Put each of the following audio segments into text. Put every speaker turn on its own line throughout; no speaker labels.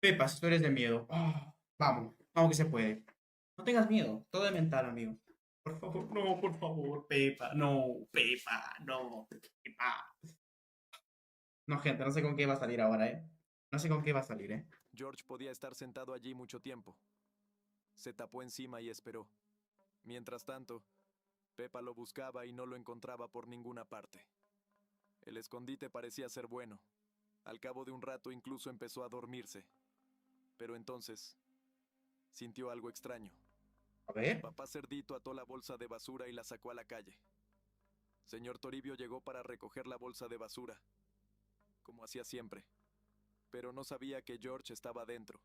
Pepa, si tú eres de miedo. Vamos, vamos que se puede. No tengas miedo, todo es mental, amigo. Por favor, Pepa. No, Pepa, no, Pepa. No, gente, no sé con qué va a salir ahora, ¿eh? No sé con qué va a salir, ¿eh?
George podía estar sentado allí mucho tiempo. Se tapó encima y esperó. Mientras tanto, Pepa lo buscaba y no lo encontraba por ninguna parte. El escondite parecía ser bueno. Al cabo de un rato incluso empezó a dormirse. Pero entonces, sintió algo extraño.
A ver.
Papá Cerdito ató la bolsa de basura y la sacó a la calle. Señor Toribio llegó para recoger la bolsa de basura, como hacía siempre, pero no sabía que George estaba dentro.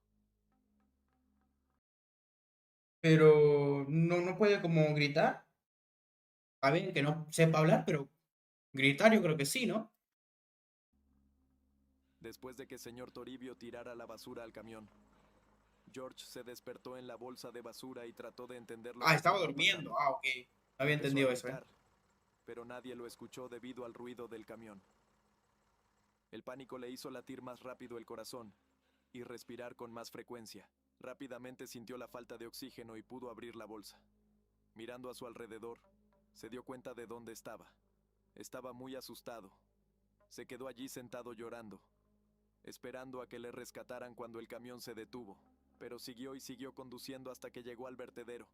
Pero no puede como gritar. A ver, que no sepa hablar, pero gritar yo creo que sí, ¿no?
Después de que señor Toribio tirara la basura al camión, George se despertó en la bolsa de basura y trató de entender lo
Ah,
que
estaba
estaba
durmiendo.
pasando.
Ah, ok. No había
Empezó a
entendido eso, ¿eh?
gritar, pero nadie lo escuchó debido al ruido del camión. El pánico le hizo latir más rápido el corazón y respirar con más frecuencia. Rápidamente sintió la falta de oxígeno y pudo abrir la bolsa. Mirando a su alrededor, se dio cuenta de dónde estaba. Estaba muy asustado. Se quedó allí sentado llorando, esperando a que le rescataran cuando el camión se detuvo, pero siguió y siguió conduciendo hasta que llegó al vertedero.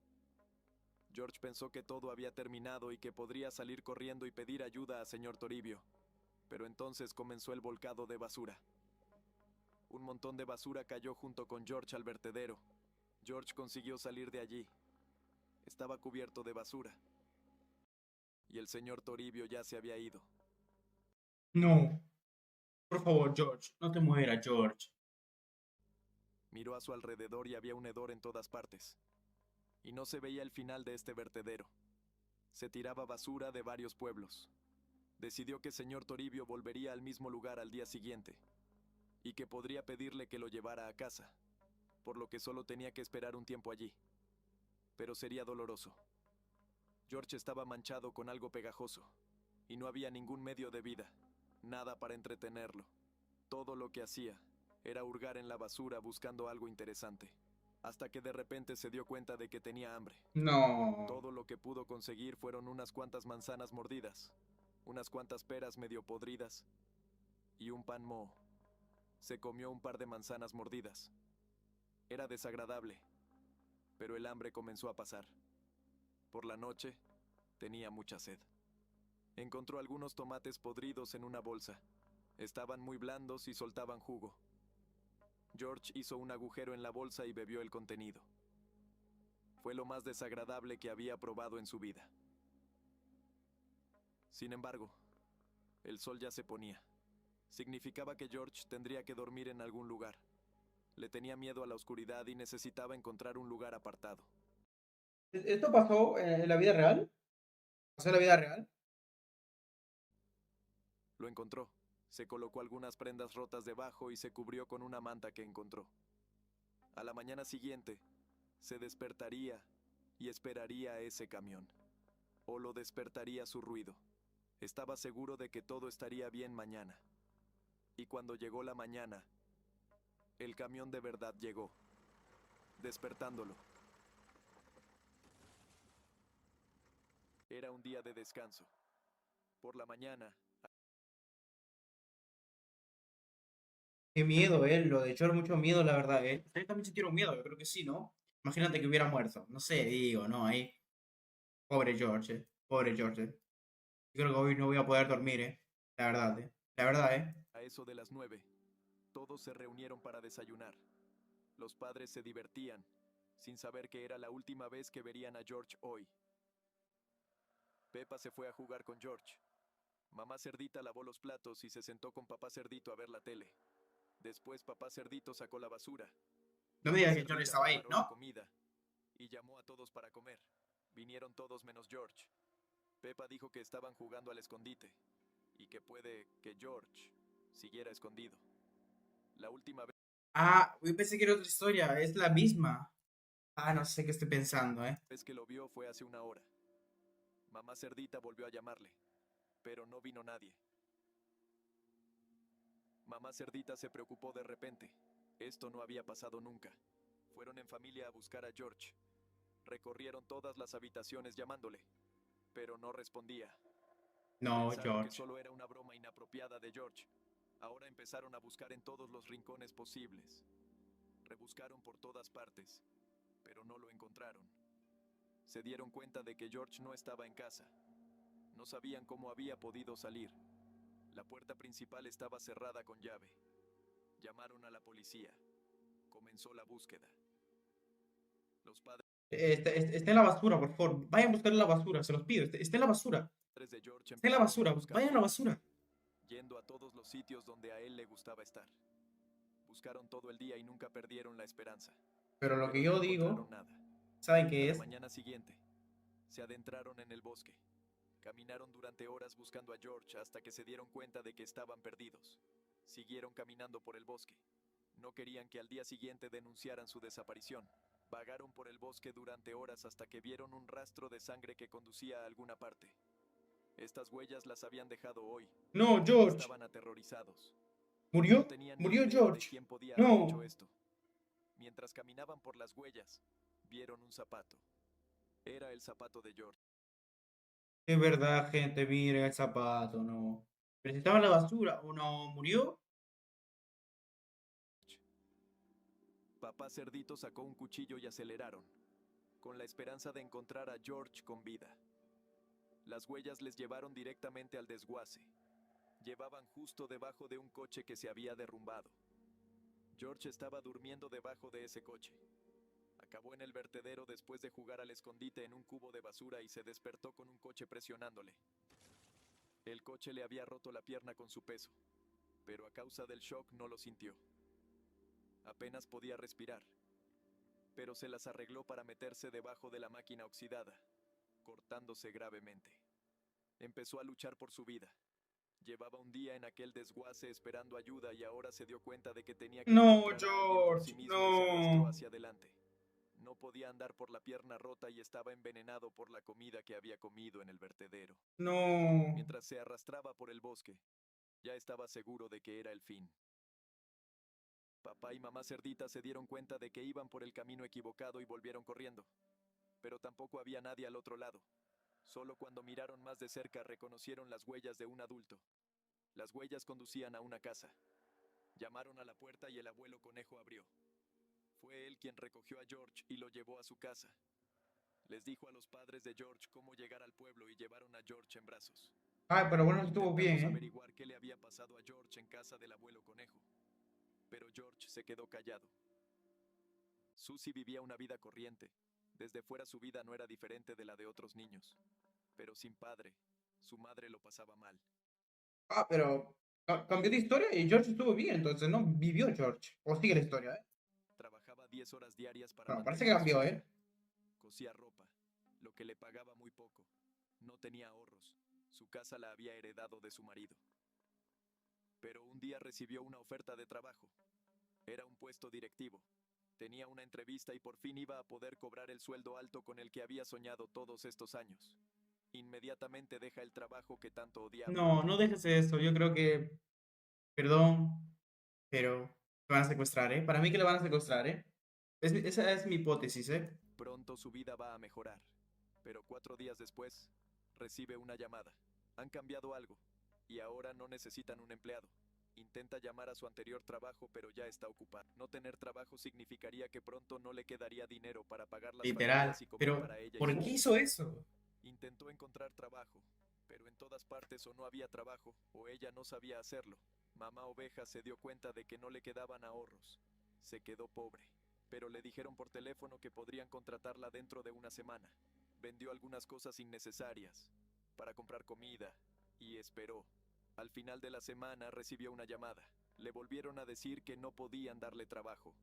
George pensó que todo había terminado y que podría salir corriendo y pedir ayuda a señor Toribio, pero entonces comenzó el volcado de basura. Un montón de basura cayó junto con George al vertedero. George consiguió salir de allí. Estaba cubierto de basura, y el señor Toribio ya se había ido.
No. Por favor, George. No te mueras, George.
Miró a su alrededor y había un hedor en todas partes, y no se veía el final de este vertedero. Se tiraba basura de varios pueblos. Decidió que señor Toribio volvería al mismo lugar al día siguiente, y que podría pedirle que lo llevara a casa, por lo que solo tenía que esperar un tiempo allí. Pero sería doloroso. George estaba manchado con algo pegajoso, y no había ningún medio de vida, nada para entretenerlo. Todo lo que hacía era hurgar en la basura buscando algo interesante, hasta que de repente se dio cuenta de que tenía hambre.
No.
Todo lo que pudo conseguir fueron unas cuantas manzanas mordidas, unas cuantas peras medio podridas y un pan moho. Se comió un par de manzanas mordidas. Era desagradable, pero el hambre comenzó a pasar. Por la noche, tenía mucha sed. Encontró algunos tomates podridos en una bolsa. Estaban muy blandos y soltaban jugo. George hizo un agujero en la bolsa y bebió el contenido. Fue lo más desagradable que había probado en su vida. Sin embargo, el sol ya se ponía. Significaba que George tendría que dormir en algún lugar. Le tenía miedo a la oscuridad y necesitaba encontrar un lugar apartado.
¿Esto pasó en la vida real? ¿Pasó en la vida real?
Lo encontró. Se colocó algunas prendas rotas debajo y se cubrió con una manta que encontró. A la mañana siguiente, se despertaría y esperaría a ese camión. O lo despertaría su ruido. Estaba seguro de que todo estaría bien mañana. Y cuando llegó la mañana, el camión de verdad llegó, despertándolo. Era un día de descanso. Por la mañana,
Qué miedo, Lo de George, mucho miedo, la verdad, Ustedes también sintieron miedo, yo creo que sí, ¿no? Imagínate que hubiera muerto. No sé, digo, ¿no? Ahí. Pobre George, Pobre George, Yo creo que hoy no voy a poder dormir, La verdad, La verdad,
a eso de las 9, todos se reunieron para desayunar. Los padres se divertían, sin saber que era la última vez que verían a George hoy. Pepa se fue a jugar con George. Mamá Cerdita lavó los platos y se sentó con papá Cerdito a ver la tele. Después papá Cerdito sacó la basura.
No me
Mamá
digas que George
Cerdita
estaba ahí,
preparó la
¿no?
comida y llamó a todos para comer. Vinieron todos menos George. Pepa dijo que estaban jugando al escondite y que puede que George siguiera escondido. La última
Yo pensé que era otra historia, es la misma. No sé qué estoy pensando,
vez que lo vio fue hace una hora. Mamá Cerdita volvió a llamarle, pero no vino nadie. Mamá Cerdita se preocupó de repente. Esto no había pasado nunca. Fueron en familia a buscar a George. Recorrieron todas las habitaciones llamándole, pero no respondía.
No,
Pensaron que
George.
solo era una broma inapropiada de George. Ahora empezaron a buscar en todos los rincones posibles. Rebuscaron por todas partes, pero no lo encontraron. Se dieron cuenta de que George no estaba en casa. No sabían cómo había podido salir. La puerta principal estaba cerrada con llave. Llamaron a la policía. Comenzó la búsqueda. Los padres
Está en la basura, por favor. Vayan a buscar en la basura, se los pido. Está en la basura.
de George
Está en la
empezaron
basura.
a buscar,
Vayan a la basura.
yendo a todos los sitios donde a él le gustaba estar. Buscaron todo el día y nunca perdieron la esperanza.
Pero lo
Pero
que
no
yo
encontraron
digo,
nada.
¿saben
A
qué
la
es?
mañana siguiente, se adentraron en el bosque. Caminaron durante horas buscando a George hasta que se dieron cuenta de que estaban perdidos. Siguieron caminando por el bosque. No querían que al día siguiente denunciaran su desaparición. Vagaron por el bosque durante horas hasta que vieron un rastro de sangre que conducía a alguna parte. Estas huellas las habían dejado hoy.
No, George.
Estaban aterrorizados. No
¿Murió?
tenían ni
¿Murió
idea de
George?
quién podía haber hecho
No.
esto. Mientras caminaban por las huellas, vieron un zapato. Era el zapato de George.
Es verdad, gente. Miren el zapato, no. Pero si estaba en la basura, ¿o no? ¿Murió?
Papá Cerdito sacó un cuchillo y aceleraron, con la esperanza de encontrar a George con vida. Las huellas les llevaron directamente al desguace. Llevaban justo debajo de un coche que se había derrumbado. George estaba durmiendo debajo de ese coche. Acabó en el vertedero después de jugar al escondite en un cubo de basura y se despertó con un coche presionándole. El coche le había roto la pierna con su peso, pero a causa del shock no lo sintió. Apenas podía respirar, pero se las arregló para meterse debajo de la máquina oxidada, cortándose gravemente. Empezó a luchar por su vida. Llevaba un día en aquel desguace esperando ayuda y ahora se dio cuenta de que tenía que
No,
encontrar a alguien por sí
George.
mismo y se arrastró
No.
hacia adelante. No podía andar por la pierna rota y estaba envenenado por la comida que había comido en el vertedero.
No.
Mientras se arrastraba por el bosque, ya estaba seguro de que era el fin. Papá y mamá Cerdita se dieron cuenta de que iban por el camino equivocado y volvieron corriendo. Pero tampoco había nadie al otro lado. Solo cuando miraron más de cerca reconocieron las huellas de un adulto. Las huellas conducían a una casa. Llamaron a la puerta y el abuelo conejo abrió. Fue él quien recogió a George y lo llevó a su casa. Les dijo a los padres de George cómo llegar al pueblo y llevaron a George en brazos.
Ay, pero bueno, estuvo bien,
Intentamos
¿eh?
averiguar qué le había pasado a George en casa del abuelo conejo, pero George se quedó callado. Susie vivía una vida corriente. Desde fuera su vida no era diferente de la de otros niños. Pero sin padre, su madre lo pasaba mal.
Ah, pero cambió de historia y George estuvo bien, entonces no vivió George. O sigue la historia, ¿eh?
Trabajaba 10 horas diarias para
Bueno, parece
mantener
que
a su
cambió,
hija.
¿eh?
Cosía ropa, lo que le pagaba muy poco. No tenía ahorros. Su casa la había heredado de su marido. Pero un día recibió una oferta de trabajo. Era un puesto directivo. Tenía una entrevista y por fin iba a poder cobrar el sueldo alto con el que había soñado todos estos años. Inmediatamente deja el trabajo que tanto odiaba.
No, no dejes eso. Yo creo que, perdón, pero lo van a secuestrar, ¿eh? Para mí que lo van a secuestrar, ¿eh? Esa es mi hipótesis, ¿eh?
Pronto su vida va a mejorar. Pero 4 días después, recibe una llamada. Han cambiado algo, y ahora no necesitan un empleado. Intenta llamar a su anterior trabajo, pero ya está ocupado. No tener trabajo significaría que pronto no le quedaría dinero para pagar las
Literal.
facturas y comer
Pero,
para ella y
¿por
su
qué
hijo.
hizo eso?
Intentó encontrar trabajo, pero en todas partes o no había trabajo, o ella no sabía hacerlo. Mamá Oveja se dio cuenta de que no le quedaban ahorros. Se quedó pobre, pero le dijeron por teléfono que podrían contratarla dentro de una semana. Vendió algunas cosas innecesarias para comprar comida y esperó. Al final de la semana recibió una llamada. Le volvieron a decir que no podían darle trabajo.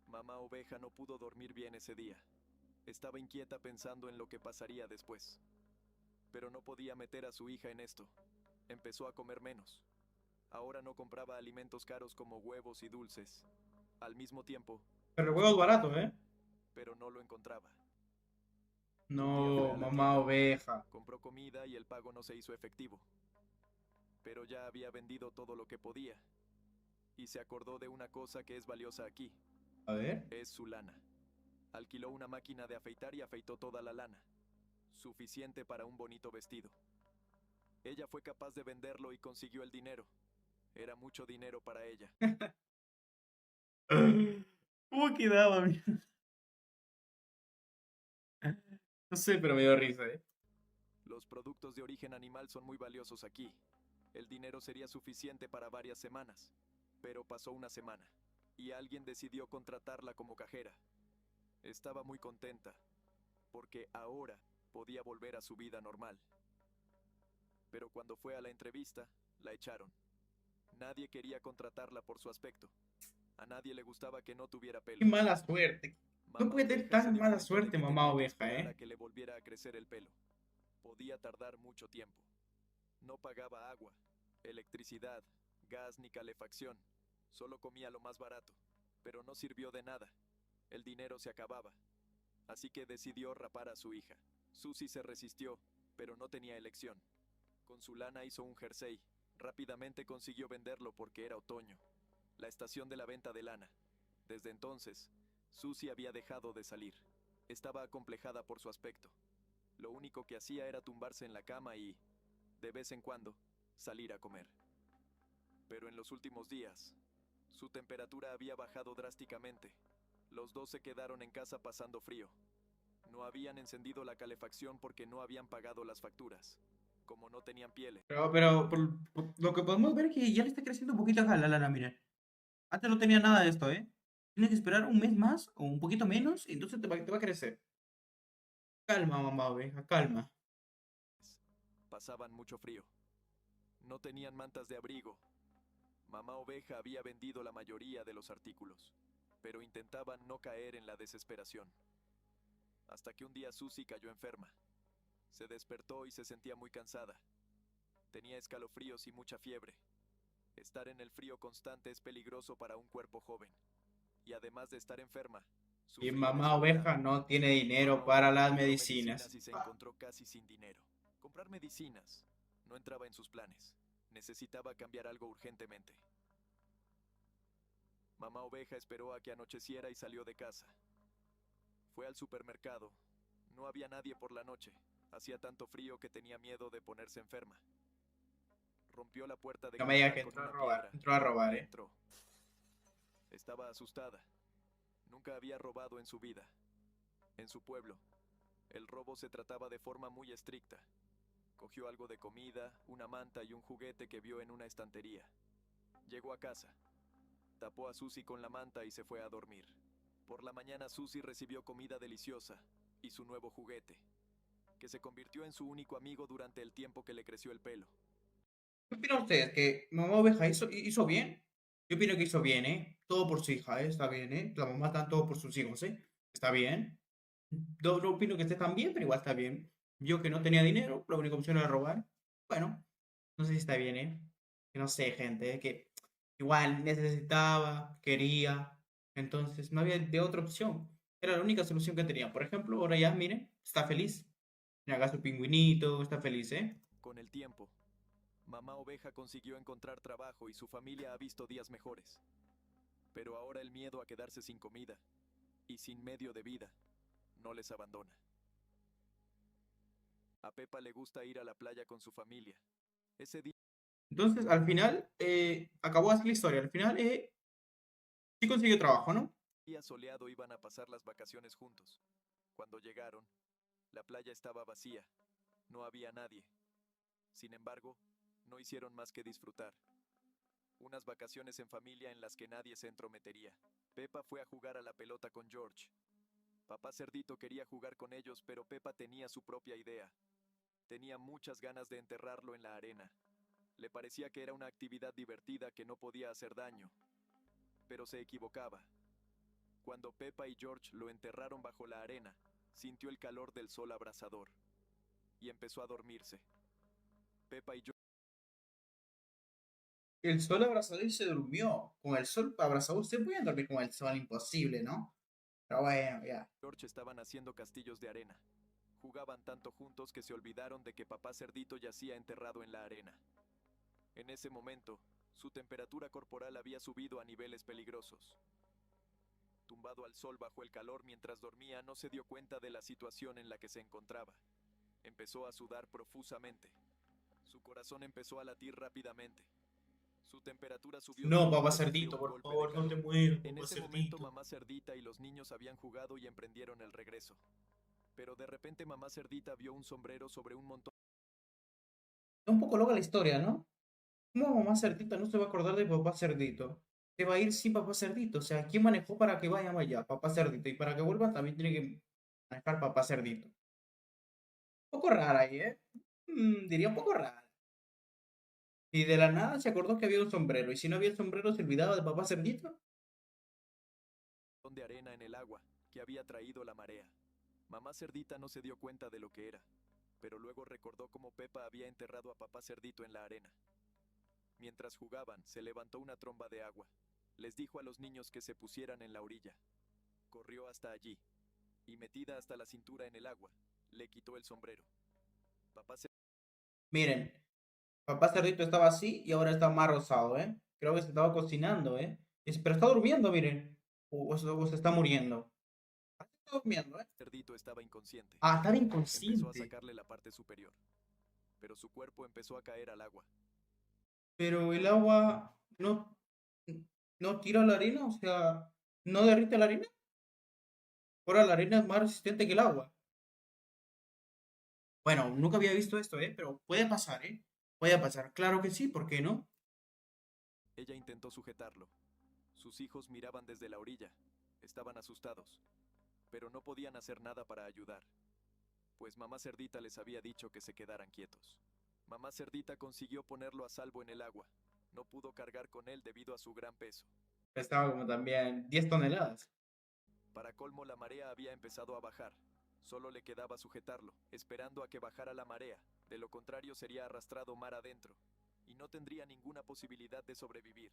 Mamá Oveja no pudo dormir bien ese día. Estaba inquieta pensando en lo que pasaría después. Pero no podía meter a su hija en esto. Empezó a comer menos. Ahora no compraba alimentos caros como huevos y dulces. Al mismo tiempo,
Pero el huevo es
buscó
barato,
trabajo,
¿eh?
pero no lo encontraba. Un día fue
No,
a la
mamá
tienda,
oveja.
compró comida y el pago no se hizo efectivo. Pero ya había vendido todo lo que podía. y se acordó de una cosa que es valiosa aquí.
A ver.
Es su lana. Alquiló una máquina de afeitar y afeitó toda la lana. Suficiente para un bonito vestido. Ella fue capaz de venderlo y consiguió el dinero. Era mucho dinero para ella.
¿Cómo quedaba, amigo? No sé, pero me dio risa, ¿eh?
Los productos de origen animal son muy valiosos aquí. El dinero sería suficiente para varias semanas. Pero pasó una semana, y alguien decidió contratarla como cajera. Estaba muy contenta, porque ahora podía volver a su vida normal. Pero cuando fue a la entrevista, la echaron. Nadie quería contratarla por su aspecto. A nadie le gustaba que no tuviera
Qué
pelo.
mala suerte. No
Mamá
puede tener
Oveja se
tan
dio
mala
cuenta de
suerte,
que
mamá
tenía que
oveja,
esperar a
¿eh?
que le volviera a crecer el pelo. Podía tardar mucho tiempo. No pagaba agua, electricidad, gas ni calefacción. Solo comía lo más barato. Pero no sirvió de nada. El dinero se acababa. Así que decidió rapar a su hija. Susie se resistió, pero no tenía elección. Con su lana hizo un jersey. Rápidamente consiguió venderlo porque era otoño. La estación de la venta de lana. Desde entonces, Susie había dejado de salir. Estaba acomplejada por su aspecto. Lo único que hacía era tumbarse en la cama y, de vez en cuando, salir a comer. Pero en los últimos días, su temperatura había bajado drásticamente. Los dos se quedaron en casa pasando frío. No habían encendido la calefacción porque no habían pagado las facturas. Como no tenían pieles.
Pero por lo que podemos ver es que ya le está creciendo un poquito a la lana, miren. Antes no tenía nada de esto, ¿eh? Tienes que esperar un mes más o un poquito menos y entonces te va a crecer. Calma, mamá oveja, calma.
Pasaban mucho frío. No tenían mantas de abrigo. Mamá Oveja había vendido la mayoría de los artículos, pero intentaban no caer en la desesperación. Hasta que un día Susie cayó enferma. Se despertó y se sentía muy cansada. Tenía escalofríos y mucha fiebre. Estar en el frío constante es peligroso para un cuerpo joven. Y además de estar enferma,
Y
sufría de
mamá
soledad.
oveja no tiene dinero
Mamá
para
Oveja
las
compró
medicinas.
medicinas y se encontró casi sin dinero. Comprar medicinas no entraba en sus planes. Necesitaba cambiar algo urgentemente. Mamá Oveja esperó a que anocheciera y salió de casa. Fue al supermercado. No había nadie por la noche. Hacía tanto frío que tenía miedo de ponerse enferma. Rompió la puerta de
No me digas
cristal
que
con una piedra
entró a robar,
y
¿eh?
entró. Estaba asustada. Nunca había robado en su vida. En su pueblo, el robo se trataba de forma muy estricta. Cogió algo de comida, una manta y un juguete que vio en una estantería. Llegó a casa. Tapó a Susie con la manta y se fue a dormir. Por la mañana Susie recibió comida deliciosa y su nuevo juguete, que se convirtió en su único amigo durante el tiempo que le creció el pelo.
¿Qué opinan ustedes? ¿Que mamá oveja hizo bien? Yo opino que hizo bien, ¿eh? Todo por su hija, ¿eh? Está bien, ¿eh? La mamá está todo por sus hijos, ¿eh? Está bien. No opino que esté tan bien, pero igual está bien. Yo que no tenía dinero, la única opción era robar. Bueno, no sé si está bien, ¿eh? Que no sé, gente, ¿eh? Que igual necesitaba, quería. Entonces no había de otra opción. Era la única solución que tenía. Por ejemplo, ahora ya, miren, está feliz. Haga su pingüinito, está feliz, ¿eh?
Con el tiempo, Mamá Oveja consiguió encontrar trabajo y su familia ha visto días mejores. Pero ahora el miedo a quedarse sin comida y sin medio de vida no les abandona. A Pepa le gusta ir a la playa con su familia. Ese
Entonces, al final, acabó así la historia. Al final, sí consiguió trabajo, ¿no?
día soleado iban a pasar las vacaciones juntos. Cuando llegaron, la playa estaba vacía. No había nadie. Sin embargo, no hicieron más que disfrutar. Unas vacaciones en familia en las que nadie se entrometería. Pepa fue a jugar a la pelota con George. Papá Cerdito quería jugar con ellos, pero Pepa tenía su propia idea. Tenía muchas ganas de enterrarlo en la arena. Le parecía que era una actividad divertida que no podía hacer daño. Pero se equivocaba. Cuando Pepa y George lo enterraron bajo la arena, sintió el calor del sol abrasador. Y empezó a dormirse. Pepa y George
El sol abrazador y se durmió. Con el sol abrazador, se pueden dormir con el sol, imposible, ¿no? Pero bueno, ya.
estaban haciendo castillos de arena. Jugaban tanto juntos que se olvidaron de que papá Cerdito yacía enterrado en la arena. En ese momento, Su temperatura corporal había subido a niveles peligrosos. Tumbado al sol bajo el calor mientras dormía, no se dio cuenta de la situación en la que se encontraba. Empezó a sudar profusamente. Su corazón empezó a latir rápidamente. Su temperatura subió
No,
tanto
papá
que sufrió
cerdito,
un
por
golpe de
favor, no te
calor.
mueras,
En
papá
ese momento,
cerdito.
mamá cerdita y los niños habían jugado y emprendieron el regreso. Pero de repente mamá cerdita vio un sombrero sobre un montón.
Es un poco loca la historia, ¿no? ¿Cómo mamá cerdita no se va a acordar de papá cerdito? Se va a ir sin papá cerdito. O sea, ¿quién manejó para que vayan allá? Papá cerdito. Y para que vuelvan también tiene que manejar papá cerdito. Un poco rara ahí, ¿eh? Diría un poco rara. Y de la nada se acordó que había un sombrero. Y si no había el sombrero, se olvidaba de papá cerdito.
De arena en el agua que había traído la marea. Mamá cerdita no se dio cuenta de lo que era, pero luego recordó cómo Pepa había enterrado a papá cerdito en la arena. Mientras jugaban, se levantó una tromba de agua. Les dijo a los niños que se pusieran en la orilla. Corrió hasta allí, y metida hasta la cintura en el agua, le quitó el sombrero. Papá
Miren, papá cerdito estaba así y ahora está más rosado, ¿eh? Creo que se estaba cocinando, ¿eh? Pero está durmiendo, miren. O se está muriendo. Está durmiendo, ¿eh?
cerdito estaba inconsciente.
Ah, estaba
Empezó a
inconsciente.
sacarle la parte superior, pero su cuerpo empezó a caer al agua.
Pero el agua no tira la arena, o sea, no derrite la arena. Ahora la arena es más resistente que el agua. Bueno, nunca había visto esto, ¿eh? Pero puede pasar, ¿eh? Puede pasar. Claro que sí, ¿por qué no?
Ella intentó sujetarlo. Sus hijos miraban desde la orilla. Estaban asustados, pero no podían hacer nada para ayudar, pues mamá cerdita les había dicho que se quedaran quietos. Mamá cerdita consiguió ponerlo a salvo en el agua. No pudo cargar con él debido a su gran peso.
Estaba como también 10 toneladas.
Para colmo, la marea había empezado a bajar. Solo le quedaba sujetarlo, esperando a que bajara la marea. De lo contrario, sería arrastrado mar adentro, y no tendría ninguna posibilidad de sobrevivir.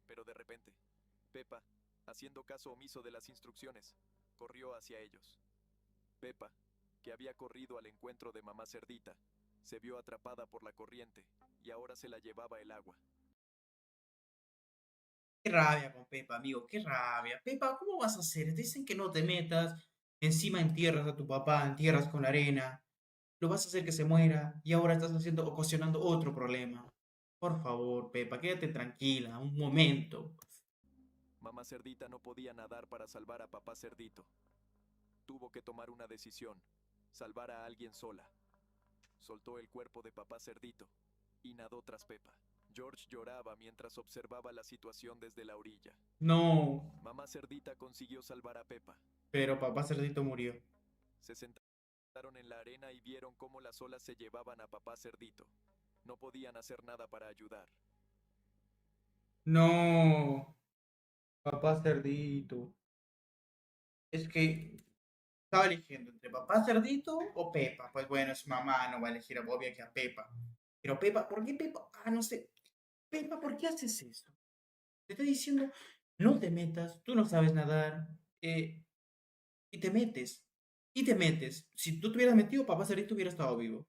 Pero de repente, Pepa, haciendo caso omiso de las instrucciones, corrió hacia ellos. Pepa, que había corrido al encuentro de mamá cerdita, se vio atrapada por la corriente, y ahora se la llevaba el agua.
Qué rabia con Pepa, amigo, qué rabia. Pepa, ¿cómo vas a hacer? Dicen que no te metas. Encima entierras a tu papá, entierras con arena. Lo vas a hacer que se muera y ahora estás ocasionando otro problema. Por favor, Pepa, quédate tranquila, un momento.
Mamá cerdita no podía nadar para salvar a papá cerdito. Tuvo que tomar una decisión, salvar a alguien sola. Soltó el cuerpo de papá cerdito y nadó tras Pepa. George lloraba mientras observaba la situación desde la orilla.
No,
Mamá cerdita consiguió salvar a Pepa.
pero papá cerdito murió.
Se sentaron en la arena y vieron cómo las olas se llevaban a papá cerdito. No podían hacer nada para ayudar.
No, papá cerdito. Es que estaba eligiendo entre papá cerdito o Pepa. Pues bueno, su mamá no va a elegir a Bobby que a Pepa. Pero Pepa, ¿por qué Pepa? Ah, no sé. Pepa, ¿por qué haces eso? Te estoy diciendo, no te metas, tú no sabes nadar. Y te metes. Y te metes. Si tú te hubieras metido, papá cerdito hubiera estado vivo.